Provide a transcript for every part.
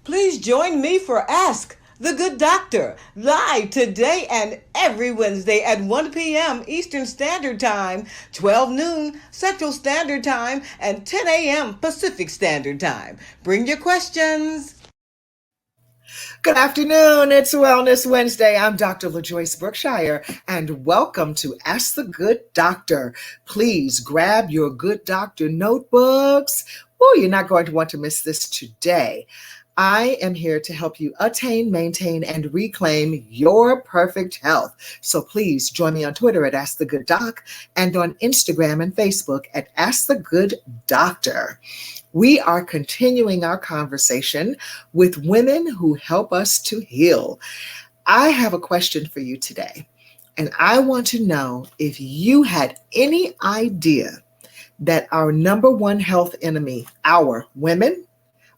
Please join me for Ask the Good Doctor, live today and every Wednesday at 1 p.m. Eastern Standard Time, 12 noon Central Standard Time, and 10 a.m. Pacific Standard Time. Bring your questions. Good afternoon. It's Wellness Wednesday. I'm Dr. LaJoyce Brookshire, and welcome to Ask the Good Doctor. Please grab your Good Doctor notebooks. Oh, you're not going to want to miss this today. I am here to help you attain, maintain, and reclaim your perfect health. So please join me on Twitter at Ask the Good Doc and on Instagram and Facebook at Ask the Good Doctor. We are continuing our conversation with women who help us to heal. I have a question for you today, and I want to know if you had any idea that our number one health enemy, our women,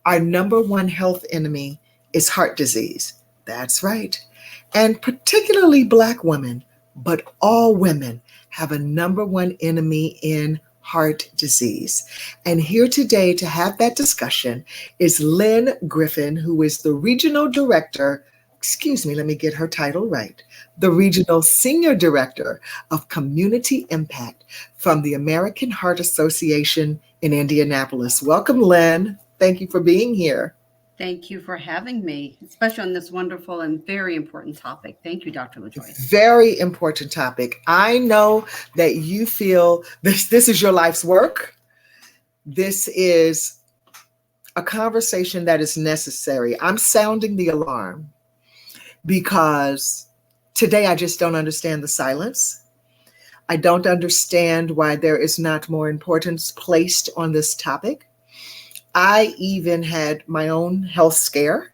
our number one health enemy is heart disease. That's right. And particularly Black women, but all women have a number one enemy in heart disease. And here today to have that discussion is Lynne Griffin, who is the regional director, let me get her title right, the regional senior director of community impact from the American Heart Association in Indianapolis. Welcome, Lynne. Thank you for being here. Thank you for having me, especially on this wonderful and very important topic. Thank you, Dr. LaJoyce. Very important topic. I know that you feel this is your life's work. This is a conversation that is necessary. I'm sounding the alarm because today I just don't understand the silence. I don't understand why there is not more importance placed on this topic. I even had my own health scare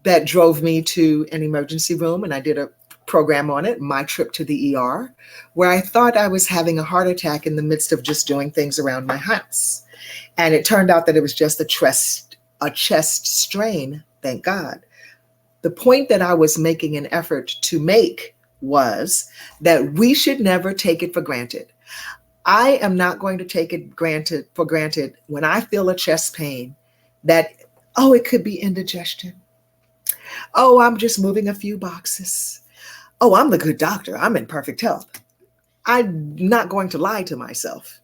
that drove me to an emergency room, and I did a program on it, My Trip to the ER, where I thought I was having a heart attack in the midst of just doing things around my house. And it turned out that it was just a chest strain, thank God. The point that I was making an effort to make was that we should never take it for granted. I am not going to take it for granted when I feel a chest pain that, it could be indigestion. I'm just moving a few boxes. I'm the good doctor. I'm in perfect health. I'm not going to lie to myself.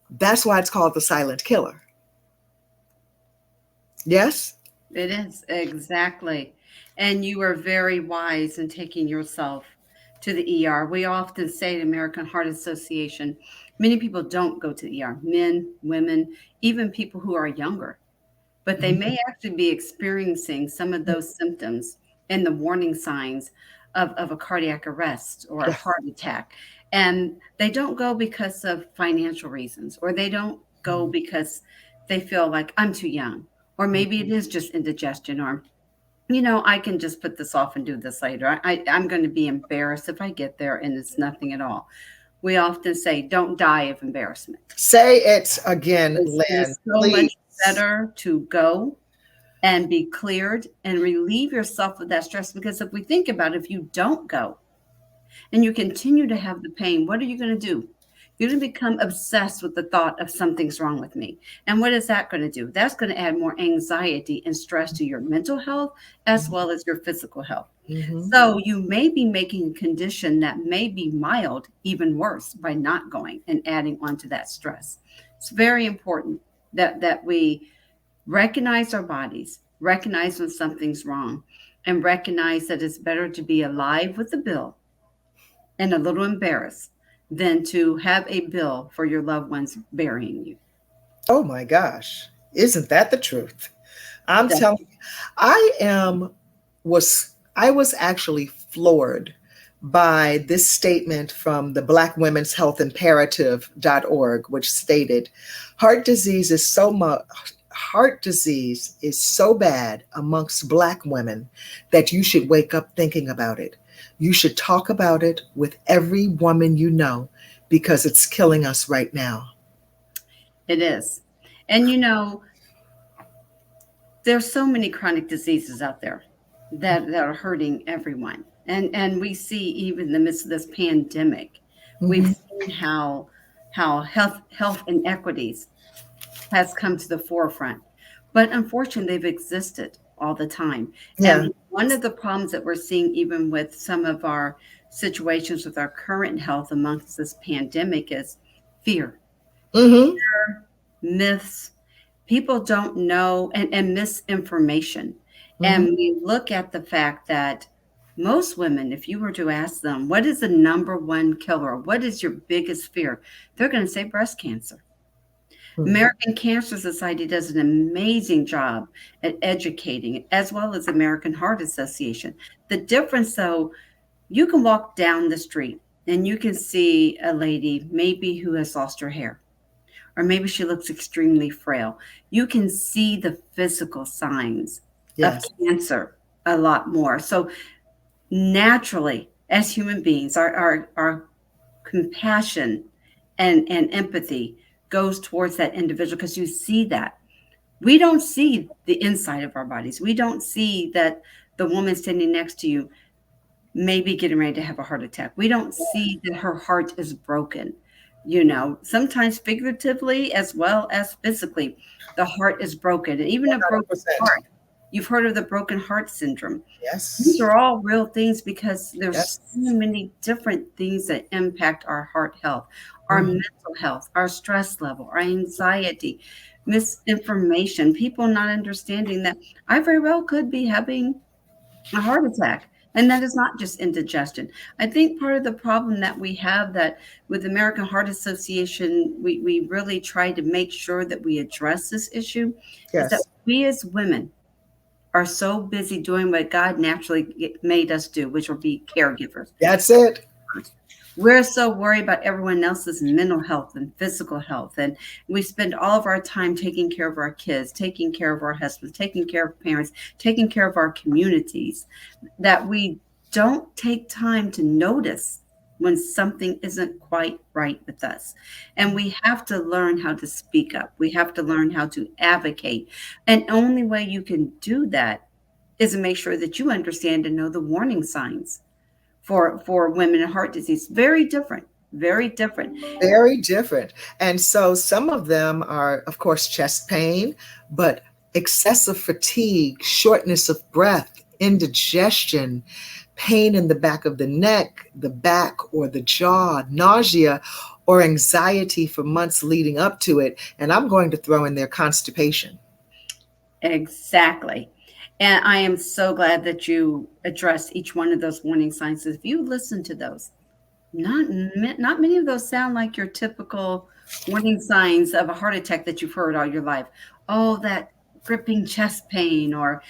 That's why it's called the silent killer. Yes? It is, exactly. And you are very wise in taking yourself to the ER. We often say at American Heart Association, many people don't go to the ER, men, women, even people who are younger, but they may actually be experiencing some of those symptoms and the warning signs of a cardiac arrest or a heart attack. And they don't go because of financial reasons, or they don't go because they feel like I'm too young, or maybe it is just indigestion, or I can just put this off and do this later. I'm going to be embarrassed if I get there and it's nothing at all. We often say, don't die of embarrassment. Say it again, Lynne. It's so much better to go and be cleared and relieve yourself of that stress. Because if we think about it, if you don't go and you continue to have the pain, what are you going to do? You're going to become obsessed with the thought of something's wrong with me. And what is that going to do? That's going to add more anxiety and stress to your mental health as well as your physical health. Mm-hmm. So you may be making a condition that may be mild even worse by not going and adding on to that stress. It's very important that we recognize our bodies, recognize when something's wrong, and recognize that it's better to be alive with the bill and a little embarrassed than to have a bill for your loved ones burying you. Oh my gosh. Isn't that the truth? I'm That telling you, I was actually floored by this statement from the Black Women's Health Imperative.org, which stated heart disease is so bad amongst Black women that you should wake up thinking about it. You should talk about it with every woman you know because it's killing us right now. it is. And there's so many chronic diseases out there that are hurting everyone. And we see even in the midst of this pandemic, we've Mhm. seen how health inequities has come to the forefront. But unfortunately, they've existed all the time. Yeah. And one of the problems that we're seeing, even with some of our situations with our current health amongst this pandemic, is fear, Hmm. myths. People don't know, and misinformation. And Hmm. we look at the fact that most women, if you were to ask them, what is the number one killer? What is your biggest fear? They're going to say breast cancer. American Cancer Society does an amazing job at educating, as well as American Heart Association. The difference, though, you can walk down the street and you can see a lady maybe who has lost her hair, or maybe she looks extremely frail. You can see the physical signs of Yes. cancer a lot more. So naturally, as human beings, our compassion and empathy goes towards that individual because you see that. We don't see the inside of our bodies. We don't see that the woman standing next to you may be getting ready to have a heart attack. We don't see that her heart is broken. Sometimes figuratively as well as physically, the heart is broken. And even a broken 100%. heart, you've heard of the broken heart syndrome. These Yes. are all real things because there's so Yes. many different things that impact our heart health, our Mhm. mental health, our stress level, our anxiety, misinformation, people not understanding that I very well could be having a heart attack. And that is not just indigestion. I think part of the problem that we have that with American Heart Association, we really try to make sure that we address this issue is that Yes. we as women are so busy doing what God naturally made us do, which will be caregivers. That's it. We're so worried about everyone else's mental health and physical health. And we spend all of our time taking care of our kids, taking care of our husbands, taking care of parents, taking care of our communities, that we don't take time to notice when something isn't quite right with us. And we have to learn how to speak up. We have to learn how to advocate. And only way you can do that is to make sure that you understand and know the warning signs for women and heart disease. Very different, very different. Very different. And so some of them are, of course, chest pain, but excessive fatigue, shortness of breath, indigestion, pain in the back of the neck, the back or the jaw, nausea, or anxiety for months leading up to it. And I'm going to throw in there constipation. Exactly. And I am so glad that you addressed each one of those warning signs. If you listen to those, not many of those sound like your typical warning signs of a heart attack that you've heard all your life. Oh, that gripping chest pain, or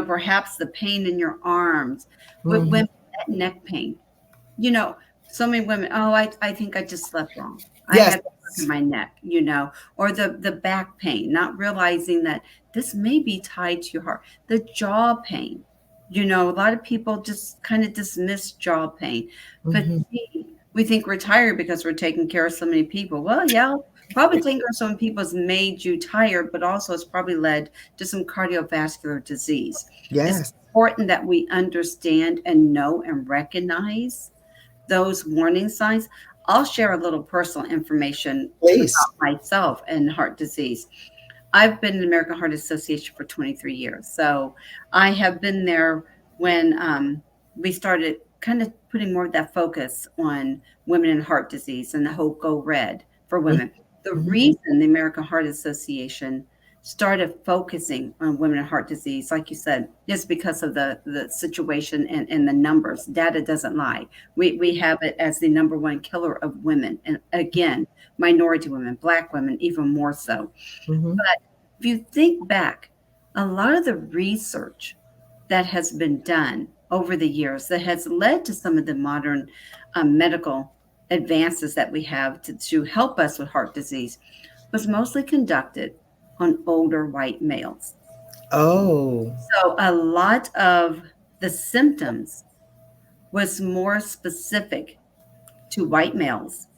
perhaps the pain in your arms. With Mhm. women, that neck pain. You know, so many women, oh, I think I just slept wrong. I Yes. had in my neck, or the back pain, not realizing that this may be tied to your heart. The jaw pain. A lot of people just kind of dismiss jaw pain. Mhm. Fatigue. We think we're tired because we're taking care of so many people. Well, yeah, probably taking care of so many people has made you tired, but also it's probably led to some cardiovascular disease. It's Yes. important that we understand and know and recognize those warning signs. I'll share a little personal information Please. about myself and heart disease. I've been in the American Heart Association for 23 years. So I have been there when we started kind of putting more of that focus on women and heart disease and the whole Go Red for women. The Mm-hmm. reason the American Heart Association started focusing on women and heart disease, like you said, is because of the situation and the numbers. Data doesn't lie. We have it as the number one killer of women. And again, minority women, Black women, even more so. Mm-hmm. But if you think back, a lot of the research that has been done over the years that has led to some of the modern medical advances that we have to help us with heart disease was mostly conducted on older white males. Oh, So a lot of the symptoms was more specific to white males,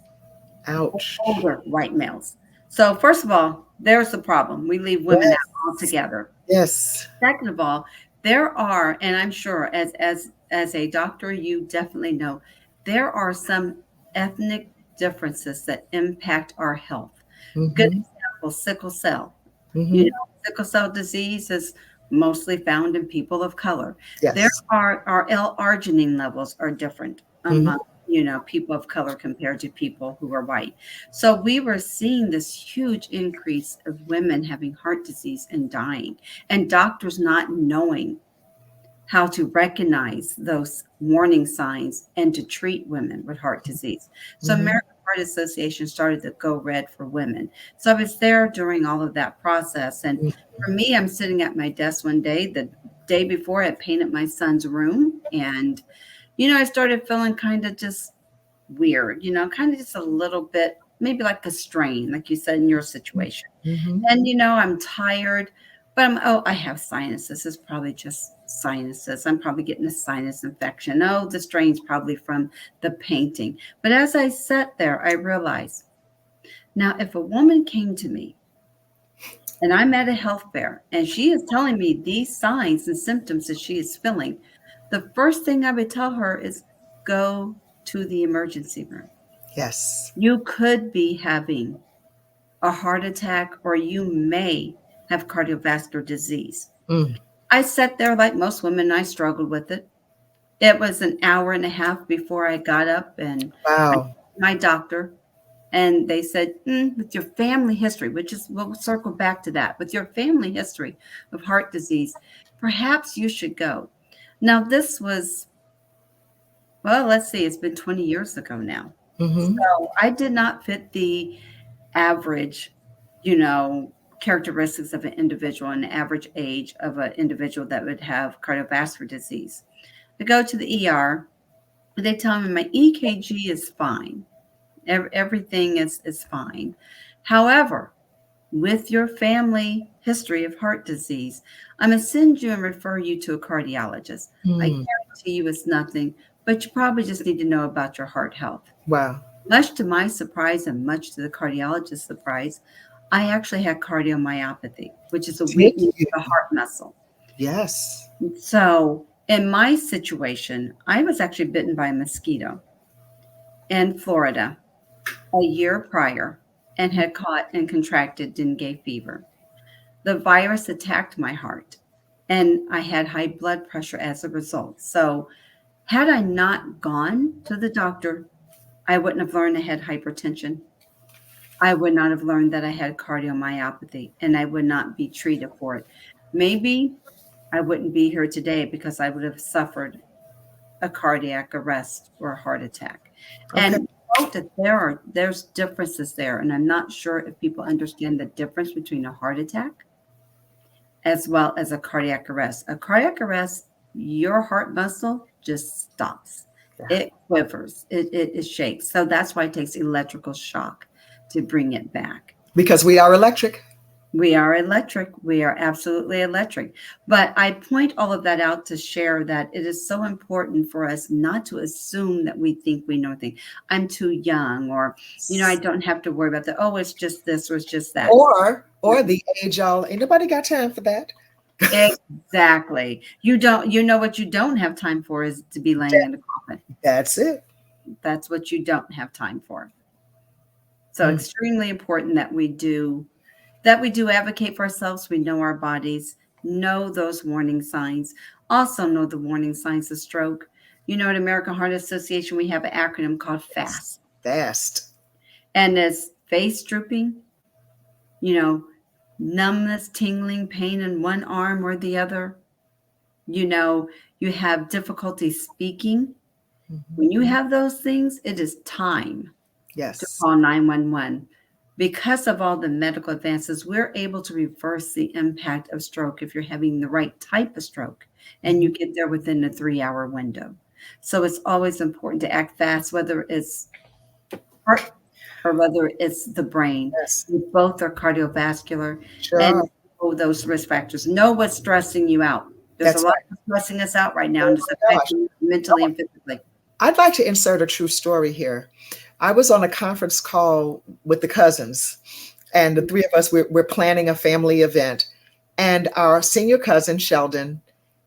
ouch. older white males. So first of all, there's the problem. We leave women Yes. out altogether. Yes. Second of all, there are, and I'm sure as a doctor, you definitely know, there are some ethnic differences that impact our health. Good Mm-hmm. example, sickle cell. You Mm-hmm. know, sickle cell disease is mostly found in people of color. There Yes. are our L-arginine levels are different Mm-hmm. among, people of color compared to people who are white. So we were seeing this huge increase of women having heart disease and dying, and doctors not knowing how to recognize those warning signs and to treat women with heart disease. So Mm-hmm. American Heart Association started the Go Red for Women. So I was there during all of that process. And for me, I'm sitting at my desk one day, the day before I painted my son's room. And, I started feeling kind of just weird, kind of just a little bit, maybe like a strain, like you said in your situation. Mm-hmm. And I'm tired, but I have sinuses. It's probably just sinuses. I'm probably getting a sinus infection. Oh, the strain's probably from the painting. But as I sat there, I realized now if a woman came to me and I'm at a health fair and she is telling me these signs and symptoms that she is feeling, the first thing I would tell her is go to the emergency room. Yes. You could be having a heart attack, or you may have cardiovascular disease. Mm. I sat there like most women, I struggled with it. It was an hour and a half before I got up and I Wow. my doctor, and they said, with your family history, which is, we'll circle back to that, with your family history of heart disease, perhaps you should go. Now, this was, well, let's see, it's been 20 years ago now. Mm-hmm. So I did not fit the average, you know, characteristics of an individual and the average age of an individual that would have cardiovascular disease. I go to the ER, they tell me my EKG is fine. Everything is fine. However, with your family history of heart disease, I'm going to send you and refer you to a cardiologist. I Mm. guarantee you it's nothing, but you probably just need to know about your heart health. Wow. Much to my surprise and much to the cardiologist's surprise, I actually had cardiomyopathy, which is a Did weakness you? of the heart muscle. Yes. So in my situation, I was actually bitten by a mosquito in Florida a year prior and had caught and contracted dengue fever. The virus attacked my heart and I had high blood pressure as a result. So had I not gone to the doctor, I wouldn't have learned I had hypertension. I would not have learned that I had cardiomyopathy and I would not be treated for it. Maybe I wouldn't be here today because I would have suffered a cardiac arrest or a heart attack. Okay. And note that there's differences there. And I'm not sure if people understand the difference between a heart attack as well as a cardiac arrest. A cardiac arrest, your heart muscle just stops. Yeah. It quivers, it shakes. So that's why it takes electrical shock to bring it back. Because we are electric. We are electric. We are absolutely electric. But I point all of that out to share that it is so important for us not to assume that we think we know things. I'm too young, or, I don't have to worry about that. Oh, it's just this or it's just that. Or the age all, ain't nobody got time for that. Exactly. You know what you don't have time for is to be laying in a coffin. That's it. That's what you don't have time for. So Mm. extremely important that we do advocate for ourselves. We know our bodies, know those warning signs, also know the warning signs of stroke. At American Heart Association, we have an acronym called FAST. Fast. And it's face drooping, you know, numbness, tingling, pain in one arm or the other. You know, you have difficulty speaking. Mhm. When you have those things, it is time to Yes. call 911. Because of all the medical advances, we're able to reverse the impact of stroke if you're having the right type of stroke and you Mhm. get there within the 3-hour window. So it's always important to act fast, whether it's heart or whether it's the brain. Yes. Both are cardiovascular, Sure and are. know those risk factors. Know what's stressing you out. There's a That's lot right. that's stressing us out right now, and Oh it's my gosh. affecting you mentally and physically. I'd like to insert a true story here. I was on a conference call with the cousins, and the three of us, we're planning a family event. And our senior cousin, Sheldon,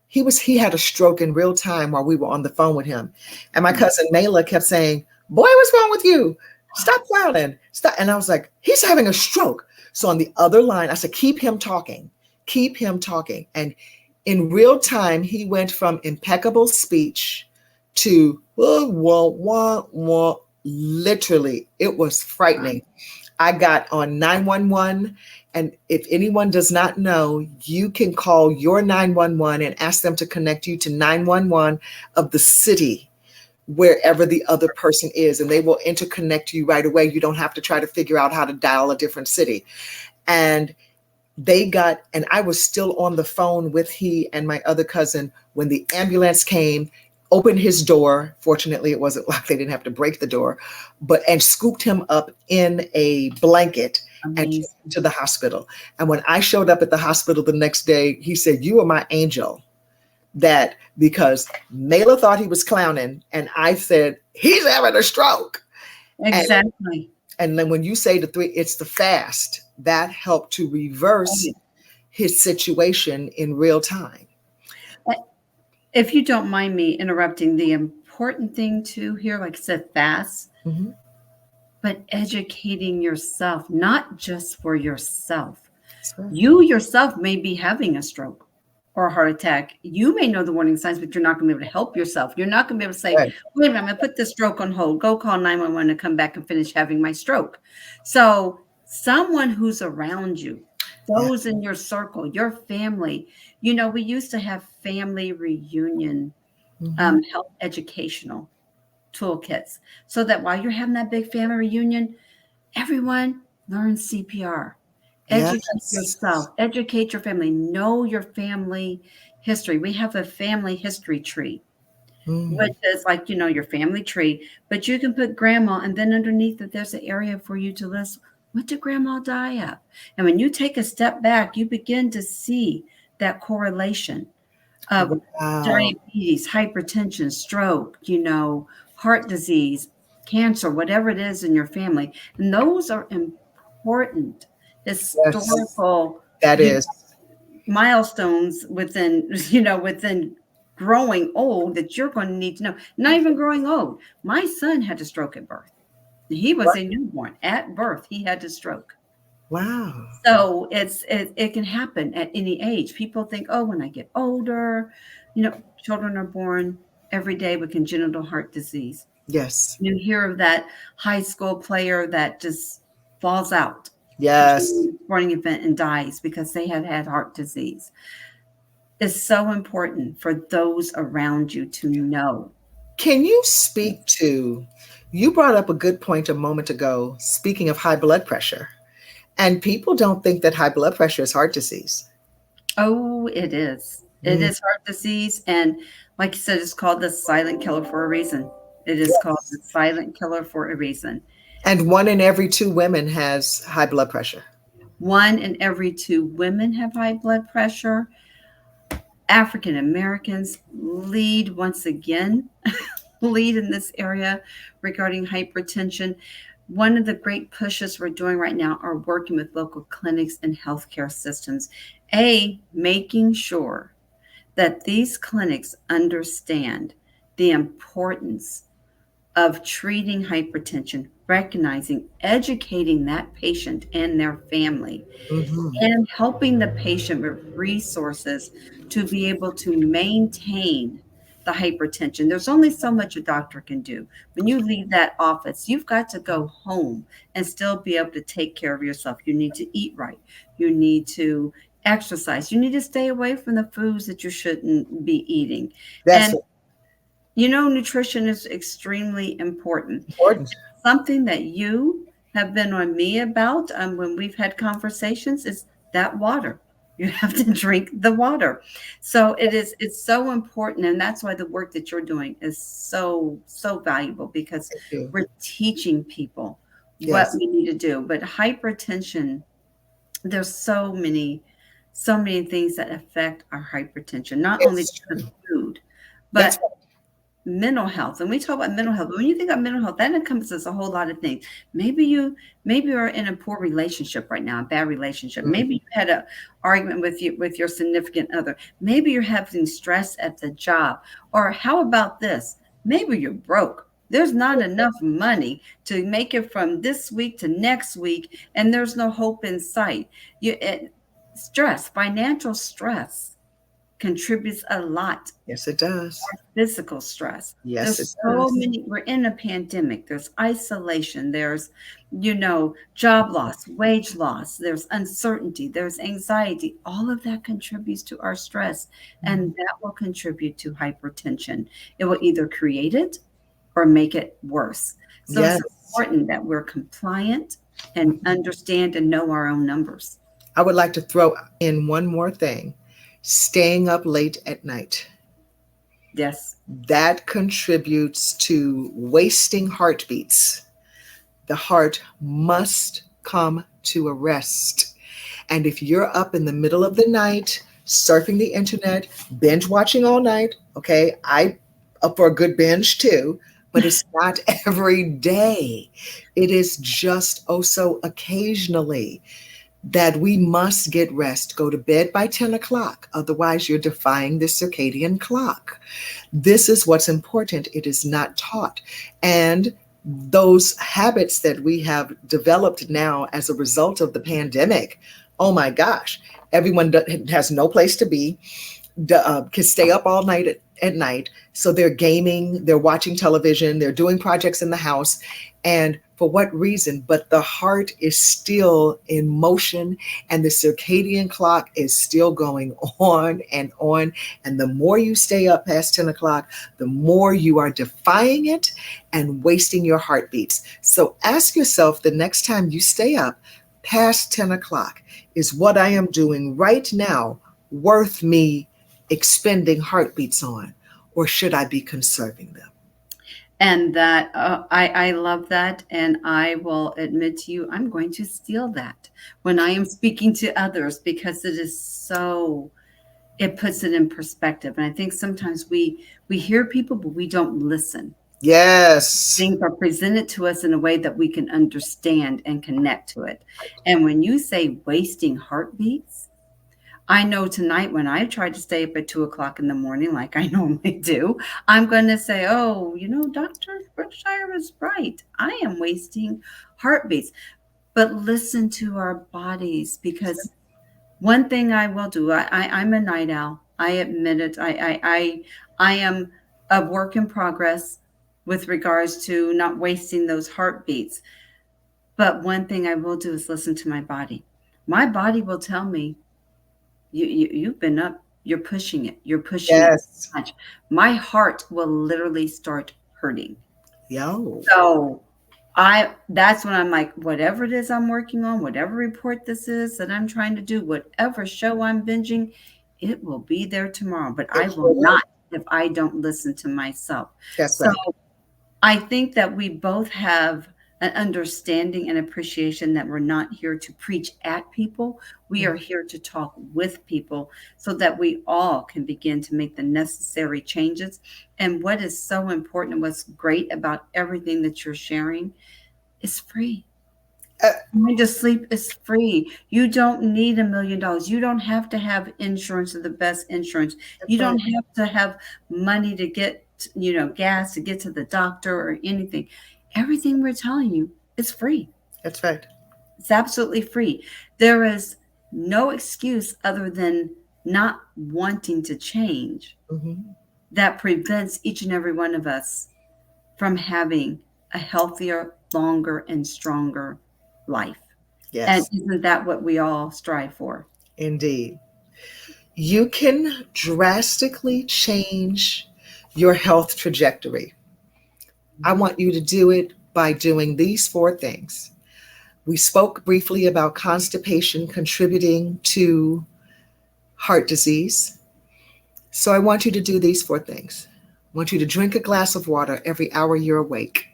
he had a stroke in real time while we were on the phone with him. And my cousin Mela kept saying, "Boy, what's wrong with you? Stop clowning. Stop." And I was like, "He's having a stroke." So on the other line, I said, "Keep him talking. Keep him talking." And in real time, he went from impeccable speech to wah, wah, wah. Literally, it was frightening. I got on 911. And if anyone does not know, you can call your 911 and ask them to connect you to 911 of the city, wherever the other person is, and they will interconnect you right away. You don't have to try to figure out how to dial a different city. And and I was still on the phone with he and my other cousin when the ambulance came, opened his door. Fortunately, it wasn't like they didn't have to break the door, and scooped him up in a blanket and took Amazing. him to the hospital. And when I showed up at the hospital the next day, he said, "You are my angel." That because Mela thought he was clowning, and I said, "He's having a stroke." And Exactly. and then when you say it's the fast that helped to Oh, reverse yeah. his situation in real time. If you don't mind me interrupting, the important thing too here, like I said, fast, Mhm. but educating yourself, not just for yourself. That's right. You yourself may be having a stroke or a heart attack. You may know the warning signs, but you're not going to be able to help yourself. You're not going to be able to say, Right. wait a minute, I'm going to put this stroke on hold. Go call 911 and come back and finish having my stroke. So someone who's around you, Yeah. those in your circle, your family, we used to have family reunion Mhm. health educational toolkits so that while you're having that big family reunion, everyone learns CPR. Educate Yes. yourself, educate your family, know your family history. We have a family history tree, which Mm. is like, your family tree, but you can put grandma, and then underneath it, there's an area for you to list what did grandma die of? And when you take a step back, you begin to see that correlation of Wow. diabetes, hypertension, stroke, heart disease, cancer, whatever it is in your family. And those are important Yes. historical, That you know, is. milestones within growing old that you're going to need to know. Not even growing old. My son had a stroke at birth. He was a newborn at birth. He had a stroke. Wow. So it can happen at any age. People think, oh, when I get older, children are born every day with congenital heart disease. Yes. You hear of that high school player that just falls out Yes. during a sporting event and dies because they had had heart disease. It's so important for those around you to know. Can you speak to, you brought up a good point a moment ago, speaking of high blood pressure, and people don't think that high blood pressure is heart disease. Oh, it is. It Mm. is heart disease. And like you said, it's called the silent killer for a reason. It is called the Yes. silent killer for a reason. And one in every two women has high blood pressure. One in every two women have high blood pressure. African Americans lead once again, lead in this area regarding hypertension. One of the great pushes we're doing right now are working with local clinics and healthcare systems. Making sure that these clinics understand the importance of treating hypertension, recognizing, educating that patient and their family, Hmm. and helping the patient with resources to be able to maintain the hypertension. There's only so much a doctor can do. When you leave that office, you've got to go home and still be able to take care of yourself. You need to eat right. You need to exercise. You need to stay away from the foods that you shouldn't be eating. That's And you know, nutrition is extremely important. important. Something that you have been on me about when we've had conversations is that water. You have to drink the water. So it's so important. And that's why the work that you're doing is so valuable, because Thank you. we're teaching people what Yes, we need to do. But hypertension, there's so many things that affect our hypertension, not only it's the true. food, That's but mental health. And we talk about mental health, but when you think of mental health, that encompasses a whole lot of things. Maybe you're in a poor relationship right now, a bad relationship. mm, Maybe you had a argument with your significant other. Maybe you're having stress at the job. Or how about this? Maybe you're broke. There's not enough money to make it from this week to next week, and there's no hope in sight. Stress, financial stress contributes a lot. yes, it does. Physical stress. Yes, it There's so does. many, we're in a pandemic. There's isolation. There's, job loss, wage loss. There's uncertainty. There's anxiety. All of that contributes to our stress, Mhm. and that will contribute to hypertension. It will either create it or make it worse. So it's Yes. important that we're compliant and understand and know our own numbers. I would like to throw in one more thing: staying up late at night. Yes. That contributes to wasting heartbeats. The heart must come to a rest. And if you're up in the middle of the night, surfing the internet, binge watching all night, okay, I up for a good binge too, but it's not every day. It is just oh so occasionally that we must get rest. Go to bed by 10 o'clock. Otherwise, you're defying the circadian clock. This is what's important. It is not taught. And those habits that we have developed now as a result of the pandemic, oh my gosh, everyone has no place to be, can stay up all night at night. So they're gaming, they're watching television, they're doing projects in the house. And for what reason? But the heart is still in motion and the circadian clock is still going on and on. And the more you stay up past 10 o'clock, the more you are defying it and wasting your heartbeats. So ask yourself the next time you stay up past 10 o'clock, is what I am doing right now worth me expending heartbeats on, or should I be conserving them? And that I love that, and I will admit to you, I'm going to steal that when I am speaking to others, because it is so, it puts it in perspective. And I think sometimes we hear people, but we don't listen. Yes. Things are presented to us in a way that we can understand and connect to it. And when you say wasting heartbeats, I know tonight when I try to stay up at 2 o'clock in the morning, like I normally do, I'm going to say, oh, Dr. Brookshire was right. I am wasting heartbeats. But listen to our bodies, because one thing I will do, I'm a night owl. I admit it. I am a work in progress with regards to not wasting those heartbeats. But one thing I will do is listen to my body. My body will tell me, you've been up, you're pushing it Yes. too much. My heart will literally start hurting. Yo. So that's when I'm like, whatever it is I'm working on, whatever report this is that I'm trying to do, whatever show I'm binging, it will be there tomorrow, but I It will will. not if I don't listen to myself. That's So right. I think that we both have an understanding and appreciation that we're not here to preach at people. We are here to talk with people so that we all can begin to make the necessary changes. And what is so important and what's great about everything that you're sharing is free. Uh, Going to sleep is free. You don't need $1 million. You don't have to have insurance or the best insurance. You that's right. don't have to have money to get gas to get to the doctor or anything. Everything we're telling you is free. That's right. It's absolutely free. There is no excuse other than not wanting to change Mm-hmm. that prevents each and every one of us from having a healthier, longer, and stronger life. And Yes, isn't that what we all strive for? indeed. You can drastically change your health trajectory. I Mhm. want you to do it by doing these four things. We spoke briefly about constipation contributing to heart disease. So I want you to do these four things. I want you to drink a glass of water every hour you're awake.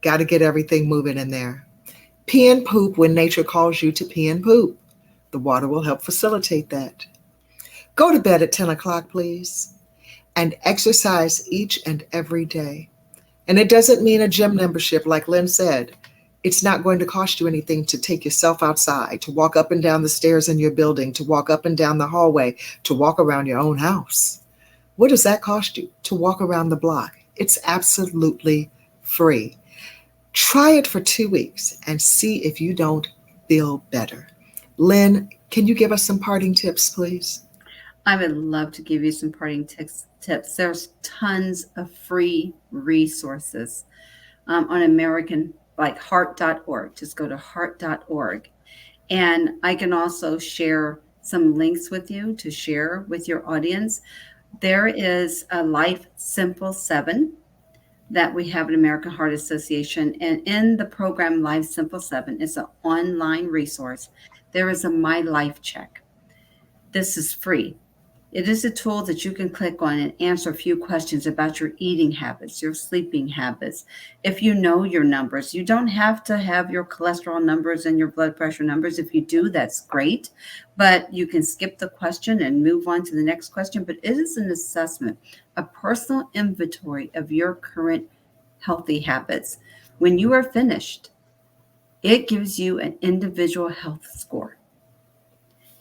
Got to get everything moving in there. Pee and poop when nature calls you to pee and poop. The water will help facilitate that. Go to bed at 10 o'clock, please, and exercise each and every day. And it doesn't mean a gym membership, like Lynn said. It's not going to cost you anything to take yourself outside, to walk up and down the stairs in your building, to walk up and down the hallway, to walk around your own house. What does that cost you to walk around the block? It's absolutely free. Try it for 2 weeks and see if you don't feel better. Lynn, can you give us some parting tips, please? I would love to give you some parting tips. There's tons of free resources on American, like heart.org. Just go to heart.org. And I can also share some links with you to share with your audience. There is a Life Simple 7 that we have at American Heart Association. And in the program Life Simple 7 is an online resource. There is a My Life Check. This is free. It is a tool that you can click on and answer a few questions about your eating habits, your sleeping habits. If you know your numbers, you don't have to have your cholesterol numbers and your blood pressure numbers. If you do, that's great. But you can skip the question and move on to the next question. But it is an assessment, a personal inventory of your current healthy habits. When you are finished, it gives you an individual health score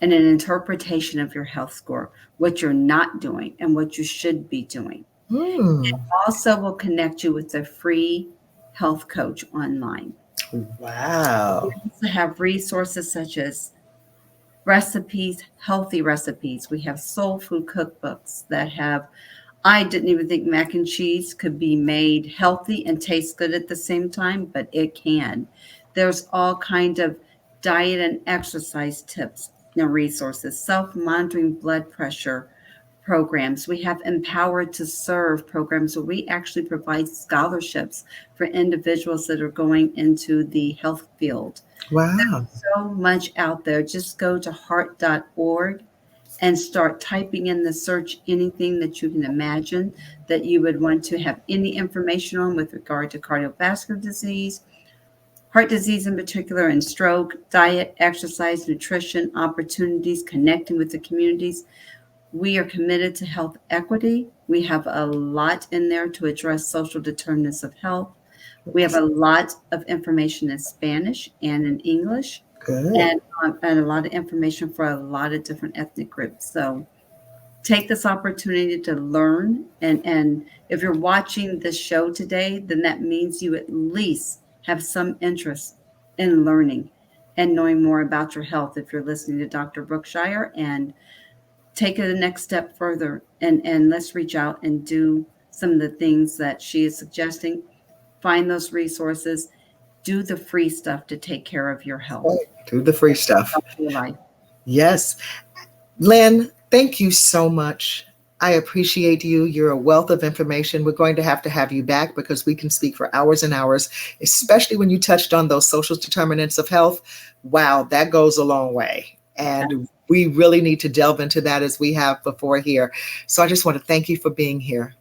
and an interpretation of your health score, what you're not doing and what you should be doing. Hmm. Also will connect you with a free health coach online. We Wow. also have resources such as recipes, healthy recipes. We have soul food cookbooks that have, I didn't even think mac and cheese could be made healthy and taste good at the same time, but it can. There's all kind of diet and exercise tips and resources, self-monitoring blood pressure programs. We have Empowered to Serve programs where we actually provide scholarships for individuals that are going into the health field. Wow. So much out there. Just go to heart.org and start typing in the search anything that you can imagine that you would want to have any information on with regard to cardiovascular disease, heart disease in particular, and stroke, diet, exercise, nutrition, opportunities, connecting with the communities. We are committed to health equity. We have a lot in there to address social determinants of health. We have a lot of information in Spanish and in English, Good. and a lot of information for a lot of different ethnic groups. So take this opportunity to learn. And if you're watching this show today, then that means you at least have some interest in learning and knowing more about your health if you're listening to Dr. Brookshire, and take it a next step further, and let's reach out and do some of the things that she is suggesting. Find those resources, do the free stuff to take care of your health, Do the free stuff. your life. Yes. Lynn, thank you so much. I appreciate you. You're a wealth of information. We're going to have you back because we can speak for hours and hours, especially when you touched on those social determinants of health. Wow, that goes a long way. And we really need to delve into that as we have before here. So I just want to thank you for being here.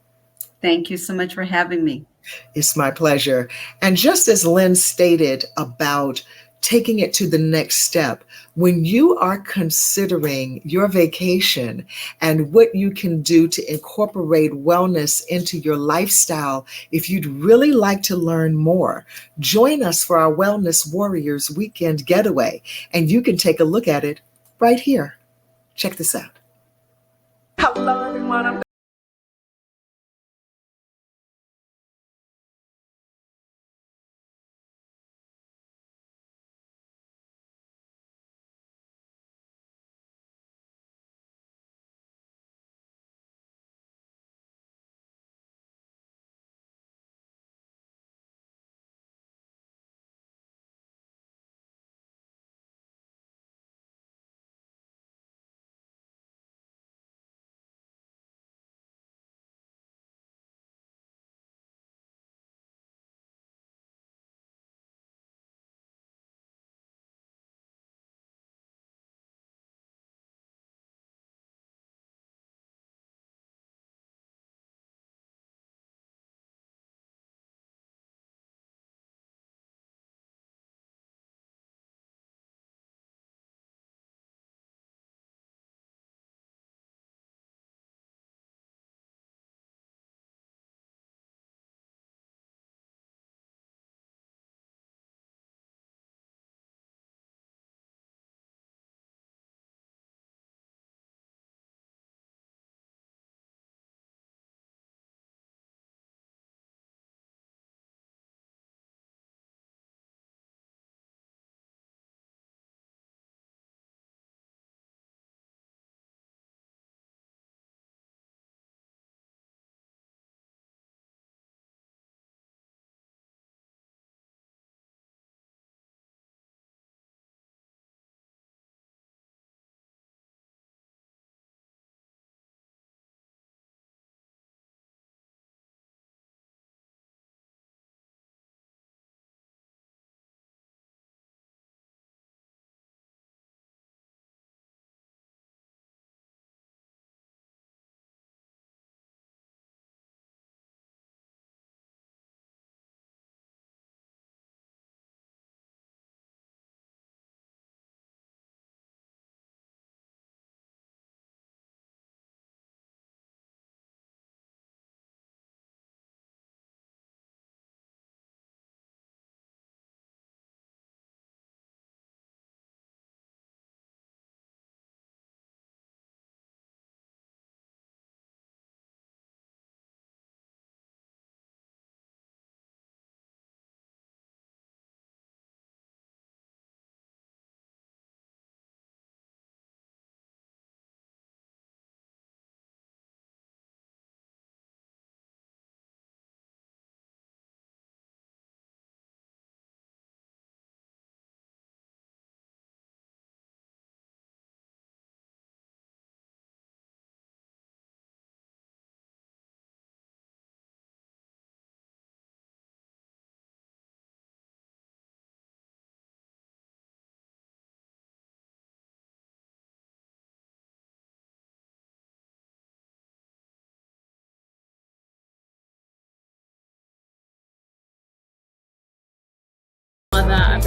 Thank you so much for having me. It's my pleasure. And just as Lynn stated about taking it to the next step, when you are considering your vacation and what you can do to incorporate wellness into your lifestyle, if you'd really like to learn more, join us for our Wellness Warriors Weekend Getaway, and you can take a look at it right here. Check this out. Hello, everyone. I'm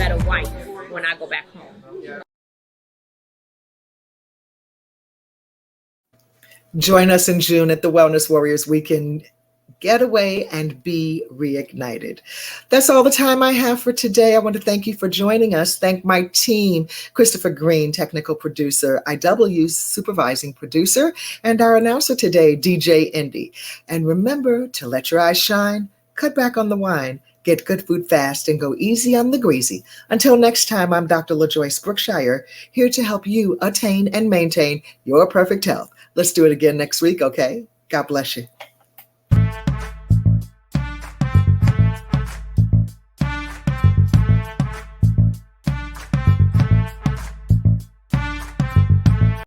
better wife when I go back home. Join us in June at the Wellness Warriors Weekend Getaway and be reignited. That's all the time I have for today. I want to thank you for joining us. Thank my team, Christopher Green, technical producer, IW supervising producer, and our announcer today, DJ Indy. And remember to let your eyes shine, cut back on the wine, get good food fast, and go easy on the greasy. Until next time, I'm Dr. LaJoyce Brookshire, here to help you attain and maintain your perfect health. Let's do it again next week, okay? God bless you.